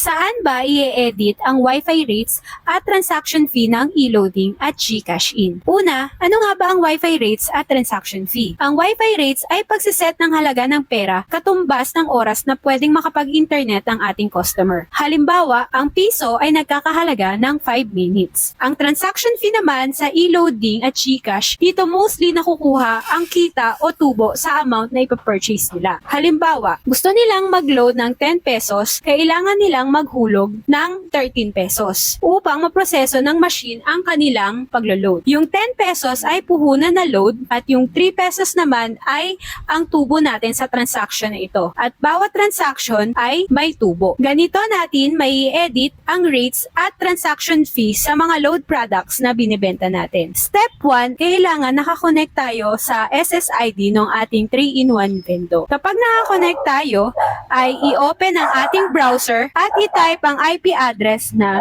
Saan ba i-edit ang Wi-Fi rates at transaction fee ng e-loading at GCash in? Una, ano nga ba ang Wi-Fi rates at transaction fee? Ang Wi-Fi rates ay pagsiset ng halaga ng pera katumbas ng oras na pwedeng makapag-internet ang ating customer. Halimbawa, ang piso ay nagkakahalaga ng 5 minutes. Ang transaction fee naman sa e-loading at GCash, dito mostly nakukuha ang kita o tubo sa amount na ipapurchase nila. Halimbawa, gusto nilang mag-load ng 10 pesos, kailangan nilang maghulog ng 13 pesos upang maproseso ng machine ang kanilang paglo-load. Yung 10 pesos ay puhunan na load at yung 3 pesos naman ay ang tubo natin sa transaction na ito. At bawat transaction ay may tubo. Ganito natin may edit ang rates at transaction fees sa mga load products na binibenta natin. Step 1, kailangan nakakonect tayo sa SSID ng ating 3-in-1 Vendo. Kapag nakakonect tayo, ay i-open ang ating browser at i-type ang IP address na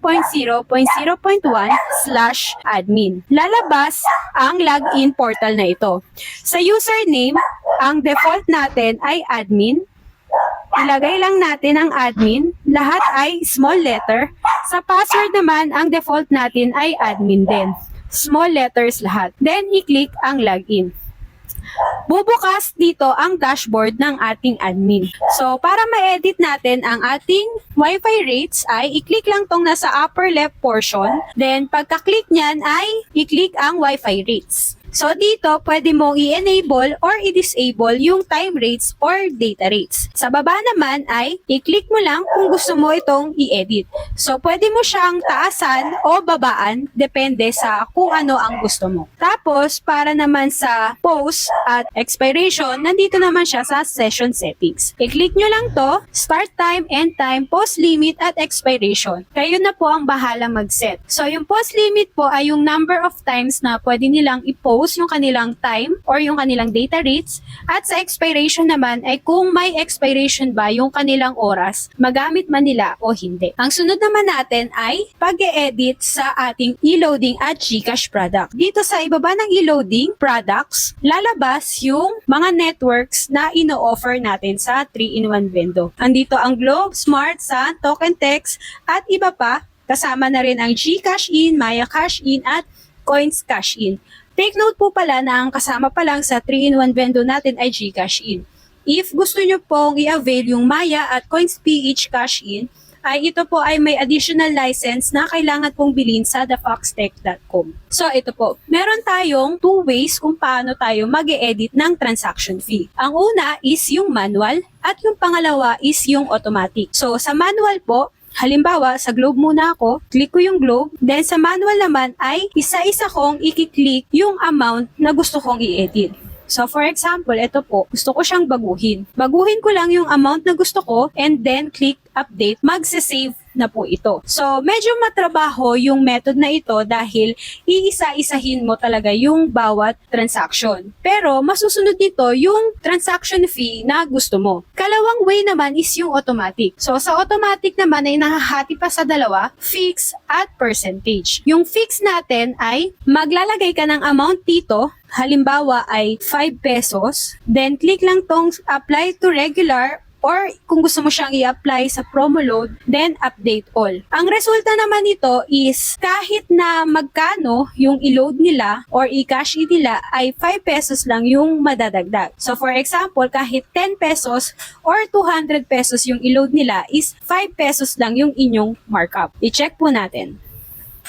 10.0.0.1/admin. Lalabas ang login portal na ito. Sa username, ang default natin ay admin. Ilagay lang natin ang admin. Lahat ay small letter. Sa password naman, ang default natin ay admin din. Small letters lahat. Then, i-click ang login. Bubukas dito ang dashboard ng ating admin. So, para ma-edit natin ang ating Wi-Fi rates ay i-click lang tong nasa upper left portion. Then, pagka-click nyan ay i-click ang Wi-Fi rates. So, dito, pwede mong i-enable or i-disable yung time rates or data rates. Sa baba naman ay i-click mo lang kung gusto mo itong i-edit. So, pwede mo siyang taasan o babaan depende sa kung ano ang gusto mo. Tapos, para naman sa post at expiration, nandito naman siya sa session settings. I-click nyo lang to, start time, end time, post limit at expiration. Kayo na po ang bahala mag-set. So, yung post limit po ay yung number of times na pwede nilang i-post yung kanilang time or yung kanilang data rates. At sa expiration naman ay kung may expiration ba yung kanilang oras, magamit man nila o hindi. Ang sunod naman natin ay pag-e-edit sa ating e-loading at GCash product. Dito sa ibaba ng e-loading products, lalabas yung mga networks na ino-offer natin sa 3-in-1 Vendo. Andito ang Globe, Smart, Sun, Token Text at iba pa. Kasama na rin ang GCash in, Maya Cash in at Coins Cash in. Take note po pala na ang kasama pa lang sa 3-in-1 Vendo natin ay GCash in. If gusto nyo pong i-avail yung Maya at Coins PH Cash in, ay ito po ay may additional license na kailangan pong bilhin sa thefoxtech.com. So ito po, meron tayong 2 ways kung paano tayo mag-e-edit ng transaction fee. Ang una is yung manual at yung pangalawa is yung automatic. So sa manual po, halimbawa, sa Globe muna ako, click ko yung Globe, then sa manual naman ay isa-isa kong i-click yung amount na gusto kong i-edit. So for example, ito po, gusto ko siyang baguhin. Baguhin ko lang yung amount na gusto ko and then click update, magse-save na po ito. So, medyo matrabaho yung method na ito dahil iisa-isahin mo talaga yung bawat transaction. Pero, masusunod nito yung transaction fee na gusto mo. Kalawang way naman is yung automatic. So, sa automatic naman ay nahahati pa sa dalawa, fix at percentage. Yung fix natin ay maglalagay ka ng amount dito, halimbawa ay 5 pesos, then click lang tong apply to regular or kung gusto mo siyang i-apply sa promo load, then update all. Ang resulta naman nito is kahit na magkano yung i-load nila or i-cash in nila ay 5 pesos lang yung madadagdag. So for example, kahit 10 pesos or 200 pesos yung i-load nila is 5 pesos lang yung inyong markup. I-check po natin.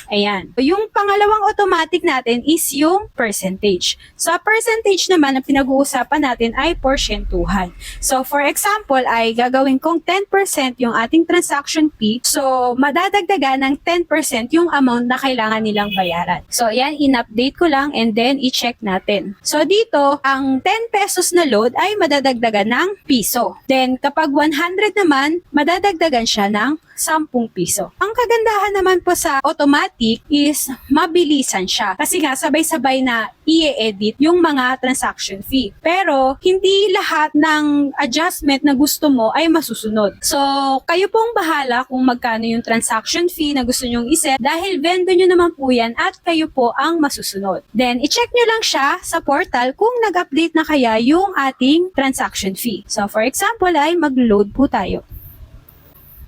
Ayan. Yung pangalawang automatic natin is yung percentage. Sa percentage naman, ang pinag-uusapan natin ay porsyentuhan. So, for example, ay gagawin kong 10% yung ating transaction fee. So, madadagdagan ng 10% yung amount na kailangan nilang bayaran. So, ayan, in-update ko lang and then i-check natin. So, dito, ang 10 pesos na load ay madadagdagan ng piso. Then, kapag 100 naman, madadagdagan siya ng 10 piso. Ang kagandahan naman po sa automatic is mabilisan siya. Kasi nga sabay-sabay na i-edit yung mga transaction fee. Pero hindi lahat ng adjustment na gusto mo ay masusunod. So, kayo pong bahala kung magkano yung transaction fee na gusto nyong iset dahil vendor nyo naman po yan at kayo po ang masusunod. Then, i-check nyo lang siya sa portal kung nag-update na kaya yung ating transaction fee. So, for example ay mag-load po tayo.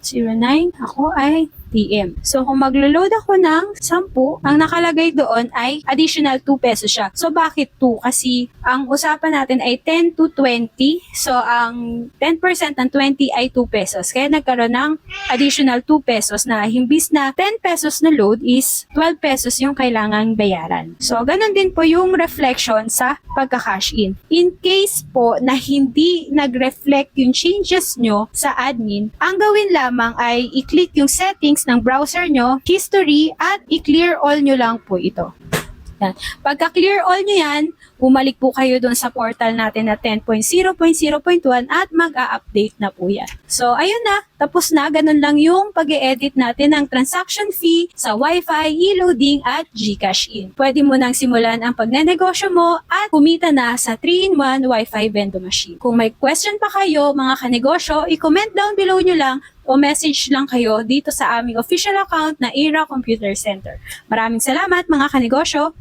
09, ako ay TM. So, kung maglo-load ako ng 10, ang nakalagay doon ay additional 2 pesos siya. So, bakit 2? Kasi, ang usapan natin ay 10 to 20. So, ang 10% ng 20 ay 2 pesos. Kaya nagkaroon ng additional 2 pesos na himbis na 10 pesos na load is 12 pesos yung kailangang bayaran. So, ganun din po yung reflection sa pagka-cash in. In case po na hindi nag-reflect yung changes nyo sa admin, ang gawin lamang ay i-click yung settings ng browser nyo, history, at i-clear all nyo lang po ito. Yan. Pagka-clear all nyo yan, bumalik po kayo doon sa portal natin na 10.0.0.1 at mag-a-update na po yan. So, ayun na. Tapos na. Ganun lang yung pag-e-edit natin ng transaction fee sa Wi-Fi, e-loading, at GCash in. Pwede mo nang simulan ang pagnenegosyo mo at kumita na sa 3-in-1 Wi-Fi vending machine. Kung may question pa kayo, mga kanegosyo, i-comment down below nyo lang o message lang kayo dito sa aming official account na Era Computer Center. Maraming salamat mga kanegosyo!